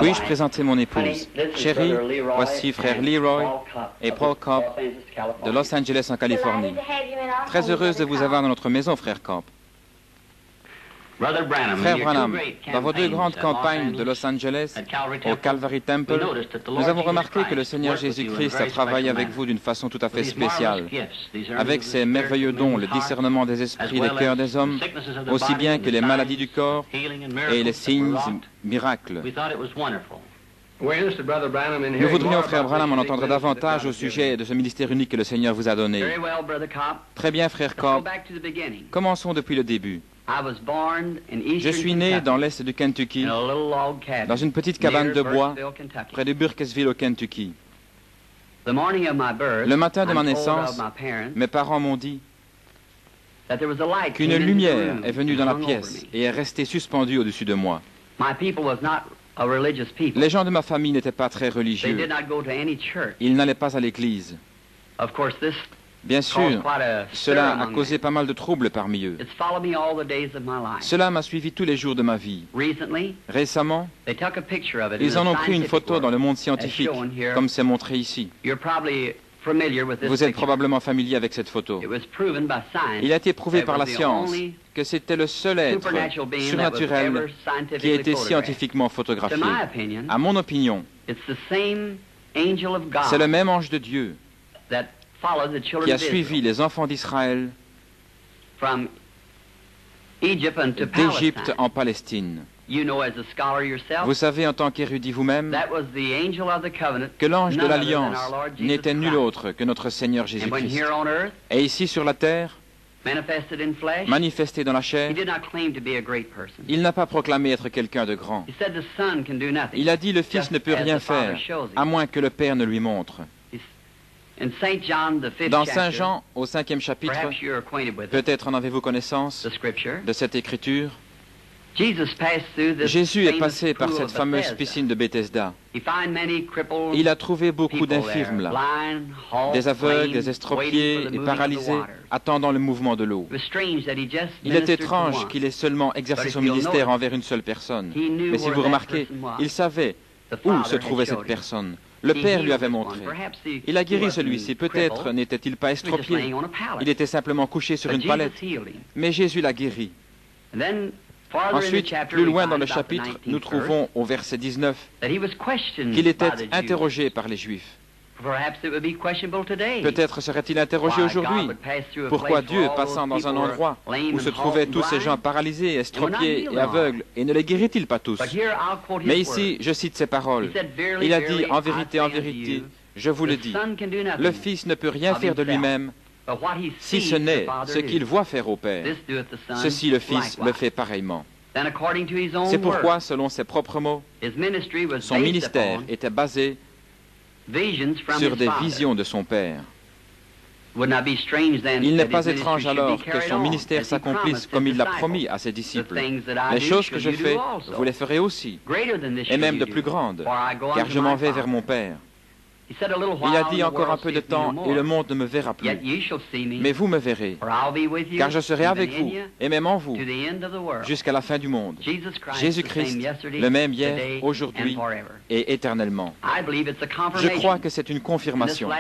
Puis-je présenter mon épouse? Chérie, voici frère Leroy et Paul Cobb de Los Angeles en Californie. Très heureuse de vous avoir dans notre maison, frère Cobb. Frère Branham, dans vos deux grandes campagnes de Los Angeles, au Calvary Temple, nous avons remarqué que le Seigneur Jésus-Christ a travaillé avec vous d'une façon tout à fait spéciale, avec ses merveilleux dons, le discernement des esprits et des cœurs des hommes, aussi bien que les maladies du corps et les signes miracles. Nous voudrions, frère Branham, en entendre davantage au sujet de ce ministère unique que le Seigneur vous a donné. Très bien, frère Cobb. Commençons depuis le début. Je suis né dans l'est du Kentucky, dans une petite cabane de bois, près de Burkesville au Kentucky. Le matin de ma naissance, mes parents m'ont dit qu'une lumière est venue dans la pièce et est restée suspendue au-dessus de moi. Les gens de ma famille n'étaient pas très religieux. Ils n'allaient pas à l'église. Bien sûr, cela a causé pas mal de troubles parmi eux. Cela m'a suivi tous les jours de ma vie. Récemment, ils en ont pris une photo dans le monde scientifique, comme c'est montré ici. Vous êtes probablement familier avec cette photo. Il a été prouvé par la science que c'était le seul être surnaturel qui a été scientifiquement photographié. À mon opinion, c'est le même ange de Dieu qui a suivi les enfants d'Israël d'Égypte en Palestine. Vous savez en tant qu'érudit vous-même que l'ange de l'Alliance n'était nul autre que notre Seigneur Jésus-Christ. Et ici sur la terre, manifesté dans la chair, il n'a pas proclamé être quelqu'un de grand. Il a dit le Fils ne peut rien faire, à moins que le Père ne lui montre. Dans Saint Jean, au 5e chapitre, peut-être en avez-vous connaissance de cette écriture, Jésus est passé par cette fameuse piscine de Bethesda. Il a trouvé beaucoup d'infirmes là, des aveugles, des estropiés et paralysés, attendant le mouvement de l'eau. Il est étrange qu'il ait seulement exercé son ministère envers une seule personne. Mais si vous remarquez, il savait où se trouvait cette personne. Le Père lui avait montré. Il a guéri celui-ci. Peut-être n'était-il pas estropié. Il était simplement couché sur une palette. Mais Jésus l'a guéri. Ensuite, plus loin dans le chapitre, nous trouvons au verset 19 qu'il était interrogé par les Juifs. Peut-être serait-il interrogé aujourd'hui. Pourquoi Dieu, passant dans un endroit où se trouvaient tous ces gens paralysés, estropiés et aveugles, et ne les guérit-il pas tous? Mais ici, je cite ses paroles. Il a dit, en vérité, je vous le dis, le Fils ne peut rien faire de lui-même, si ce n'est ce qu'il voit faire au Père. Ceci, le Fils le fait pareillement. C'est pourquoi, selon ses propres mots, son ministère était basé sur des visions de son Père. Il n'est pas étrange alors que son ministère s'accomplisse comme il l'a promis à ses disciples. Les choses que je fais, vous les ferez aussi, et même de plus grandes, car je m'en vais vers mon Père. Il a dit encore un peu de temps et le monde ne me verra plus. Mais vous me verrez, car je serai avec vous et même en vous jusqu'à la fin du monde. Jésus-Christ, le même hier, aujourd'hui et éternellement. Je crois que c'est une confirmation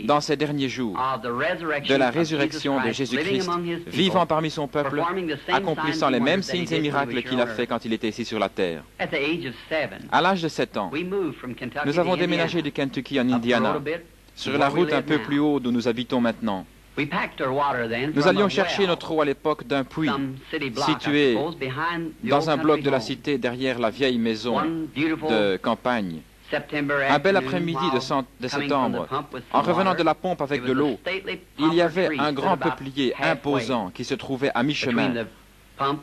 dans ces derniers jours de la résurrection de Jésus-Christ, vivant parmi son peuple, accomplissant les mêmes signes et miracles qu'il a fait quand il était ici sur la terre. À l'âge de 7 ans, nous avons déménagé du Kentucky en Indiana, sur la route un peu plus haut d'où nous habitons maintenant. Nous allions chercher notre eau à l'époque d'un puits situé dans un bloc de la cité derrière la vieille maison de campagne. Un bel après-midi de septembre, en revenant de la pompe avec de l'eau, il y avait un grand peuplier imposant qui se trouvait à mi-chemin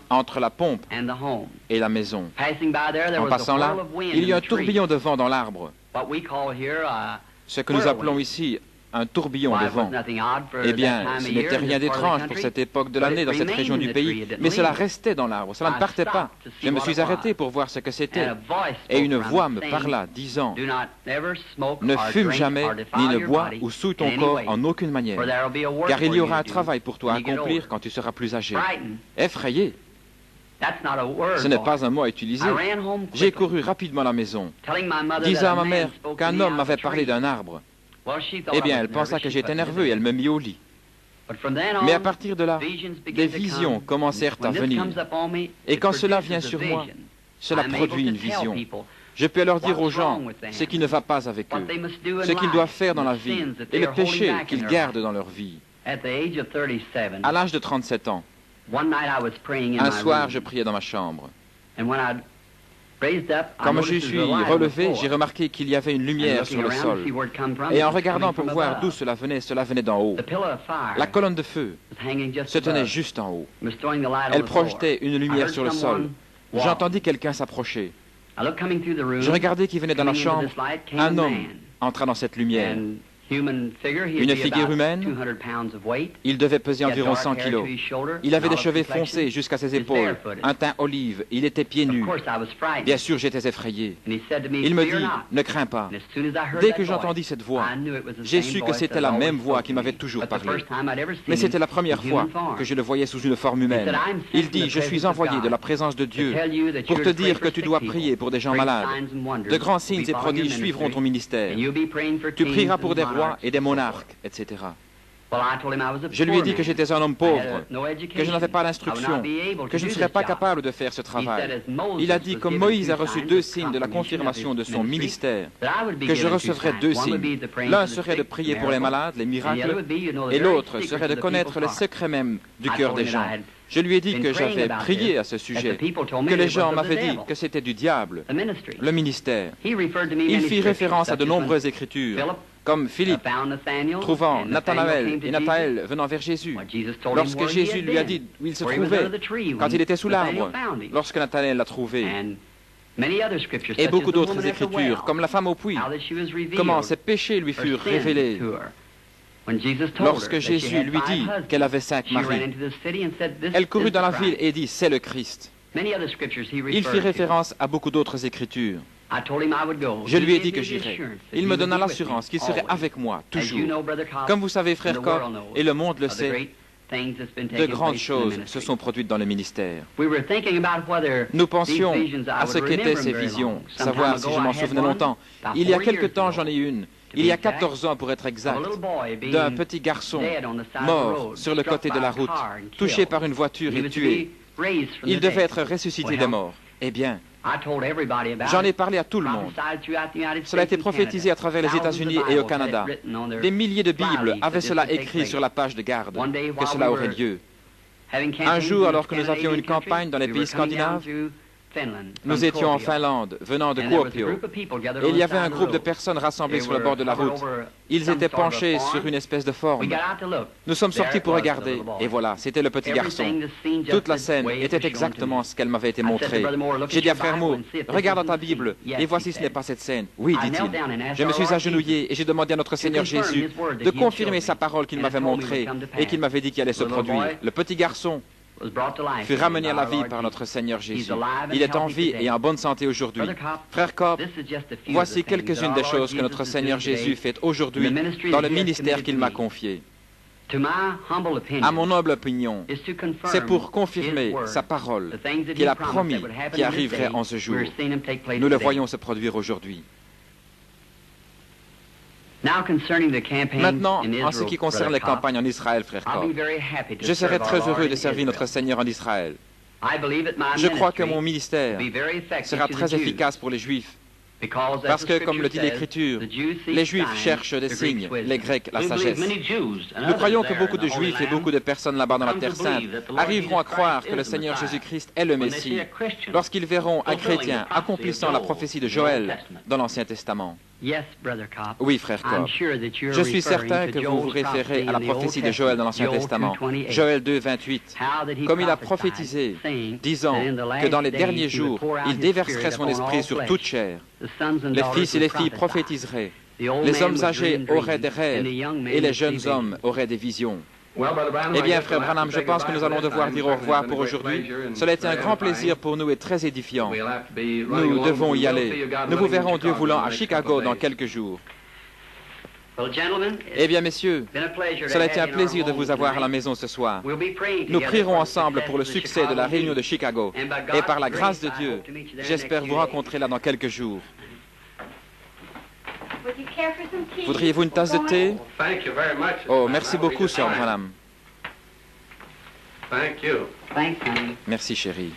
entre la pompe et la maison. En passant là, il y a un tourbillon de vent dans l'arbre. Ce que nous appelons ici un tourbillon de vent. Eh bien, ce n'était rien d'étrange pour cette époque de l'année dans cette région du pays, mais cela restait dans l'arbre, cela ne partait pas. Je me suis arrêté pour voir ce que c'était, et une voix me parla, disant, « Ne fume jamais, ni ne bois ou souille ton corps en aucune manière, car il y aura un travail pour toi à accomplir quand tu seras plus âgé. » Effrayé. Ce n'est pas un mot à utiliser. J'ai couru rapidement à la maison, disant à ma mère qu'un homme m'avait parlé d'un arbre. Eh bien, elle pensa que j'étais nerveux et elle me mit au lit. Mais à partir de là, des visions commencèrent à venir. Et quand cela vient sur moi, cela produit une vision. Je peux alors dire aux gens ce qui ne va pas avec eux, ce qu'ils doivent faire dans la vie et le péché qu'ils gardent dans leur vie. À l'âge de 37 ans, un soir, je priais dans ma chambre. Quand je suis relevé, j'ai remarqué qu'il y avait une lumière sur le sol. Et en regardant pour voir d'où cela venait d'en haut. La colonne de feu se tenait juste en haut. Elle projetait une lumière sur le sol. J'entendis quelqu'un s'approcher. Je regardai qui venait dans la chambre. Un homme entra dans cette lumière. Une figure humaine. Il devait peser environ 100 kilos. Il avait des cheveux foncés jusqu'à ses épaules, un teint olive, il était pieds nus. Bien sûr, j'étais effrayé. Il me dit, ne crains pas. Dès que j'entendis cette voix, j'ai su que c'était la même voix qui m'avait toujours parlé. Mais c'était la première fois que je le voyais sous une forme humaine. Il dit, je suis envoyé de la présence de Dieu pour te dire que tu dois prier pour des gens malades. De grands signes et prodiges suivront ton ministère. Tu prieras pour des rois et des monarques, etc. Je lui ai dit que j'étais un homme pauvre, que je n'avais pas l'instruction, que je ne serais pas capable de faire ce travail. Il a dit, comme Moïse a reçu 2 signes de la confirmation de son ministère, que je recevrais 2 signes. L'un serait de prier pour les malades, les miracles, et l'autre serait de connaître le secret même du cœur des gens. Je lui ai dit que j'avais prié à ce sujet, que les gens m'avaient dit que c'était du diable, le ministère. Il fit référence à de nombreuses écritures, comme Philippe, trouvant Nathanaël et Nathaël venant vers Jésus. Lorsque Jésus lui a dit où il se trouvait, quand il était sous l'arbre, lorsque Nathanaël l'a trouvé. Et beaucoup d'autres écritures, comme la femme au puits, comment ses péchés lui furent révélés. Lorsque Jésus lui dit qu'elle avait 5 maris, elle courut dans la ville et dit, c'est le Christ. Il fit référence à beaucoup d'autres écritures. Je lui ai dit que j'irais. Il me donna l'assurance qu'il serait avec moi, toujours. Comme vous savez, frère Cobb, et le monde le sait, de grandes choses se sont produites dans le ministère. Nous pensions à ce qu'étaient ces visions, savoir si je m'en souvenais longtemps. Il y a quelque temps, j'en ai une. Il y a 14 ans, pour être exact, d'un petit garçon mort sur le côté de la route, touché par une voiture et tué. Il devait être ressuscité des morts. Eh bien, j'en ai parlé à tout le monde. Cela a été prophétisé à travers les États-Unis et au Canada. Des milliers de Bibles avaient cela écrit sur la page de garde, que cela aurait lieu. Un jour, alors que nous avions une campagne dans les pays scandinaves, nous étions en Finlande, venant de Kuopio, et il y avait un groupe de personnes rassemblées sur le bord de la route. Ils étaient penchés sur une espèce de forme. Nous sommes sortis pour regarder, et voilà, c'était le petit garçon. Toute la scène était exactement ce qu'elle m'avait été montrée. J'ai dit à frère Moore, regarde dans ta Bible, et voici ce n'est pas cette scène. Oui, dit-il. Je me suis agenouillé et j'ai demandé à notre Seigneur Jésus de confirmer sa parole qu'il m'avait montrée et qu'il m'avait dit qu'il allait se produire. Le petit garçon fut ramené à la vie par notre Seigneur Jésus. Il est en vie et en bonne santé aujourd'hui. Frère Cobb, voici quelques-unes des choses que notre Seigneur Jésus fait aujourd'hui dans le ministère qu'il m'a confié. À mon humble opinion, c'est pour confirmer sa parole qu'il a promis qui arriverait en ce jour. Nous le voyons se produire aujourd'hui. Maintenant, en ce qui concerne les campagnes en Israël, frère Cobb, je serais très heureux de servir notre Seigneur en Israël. Je crois que mon ministère sera très efficace pour les Juifs, parce que, comme le dit l'Écriture, les Juifs cherchent des signes, les Grecs la sagesse. Nous croyons que beaucoup de Juifs et beaucoup de personnes là-bas dans la Terre Sainte arriveront à croire que le Seigneur Jésus-Christ est le Messie lorsqu'ils verront un chrétien accomplissant la prophétie de Joël dans l'Ancien Testament. Oui, frère Cobb. Je suis certain que vous vous référez à la prophétie de Joël dans l'Ancien Testament, Joël 2, 28, comme il a prophétisé, disant que dans les derniers jours, il déverserait son esprit sur toute chair. Les fils et les filles prophétiseraient, les hommes âgés auraient des rêves et les jeunes hommes auraient des visions. Eh bien, frère Branham, je pense que nous allons devoir dire au revoir pour aujourd'hui. Cela a été un grand plaisir pour nous et très édifiant. Nous devons y aller. Nous vous verrons, Dieu voulant, à Chicago dans quelques jours. Eh bien, messieurs, cela a été un plaisir de vous avoir à la maison ce soir. Nous prierons ensemble pour le succès de la réunion de Chicago. Et par la grâce de Dieu, j'espère vous rencontrer là dans quelques jours. Voudriez-vous une tasse de thé? Oh, merci beaucoup, Sir Branham. Merci, chérie.